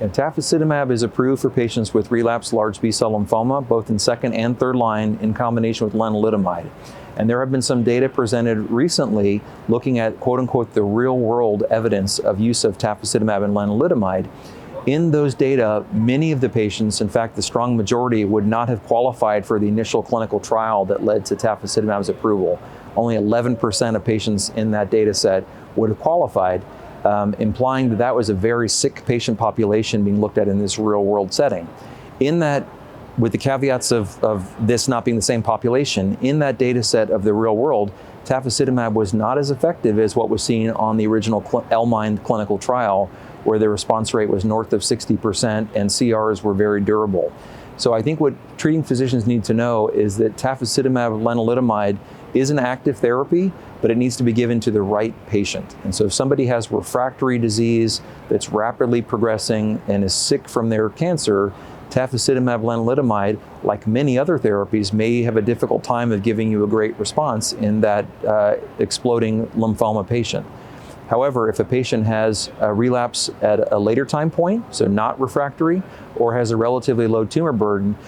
And tafasitamab is approved for patients with relapsed large B-cell lymphoma, both in second and third line in combination with lenalidomide. And there have been some data presented recently looking at, quote unquote, the real world evidence of use of tafasitamab and lenalidomide. In those data, many of the patients, in fact, the strong majority, would not have qualified for the initial clinical trial that led to tafasitamab's approval. Only 11% of patients in that data set would have qualified, implying that that was a very sick patient population being looked at in this real world setting. In that, with the caveats of this not being the same population, in that data set of the real world, tafasitamab was not as effective as what was seen on the original L-MIND clinical trial, where the response rate was north of 60% and CRs were very durable. So I think what treating physicians need to know is that tafasitamab lenalidomide is an active therapy, but it needs to be given to the right patient. And so if somebody has refractory disease that's rapidly progressing and is sick from their cancer, tafasitamab lenalidomide, like many other therapies, may have a difficult time of giving you a great response in that exploding lymphoma patient. However, if a patient has a relapse at a later time point, so not refractory, or has a relatively low tumor burden,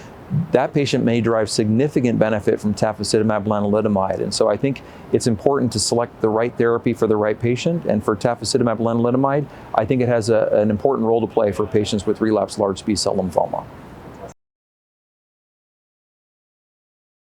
that patient may derive significant benefit from tafasitamab lenalidomide. And so I think it's important to select the right therapy for the right patient. And for tafasitamab lenalidomide, I think it has an important role to play for patients with relapsed large B-cell lymphoma.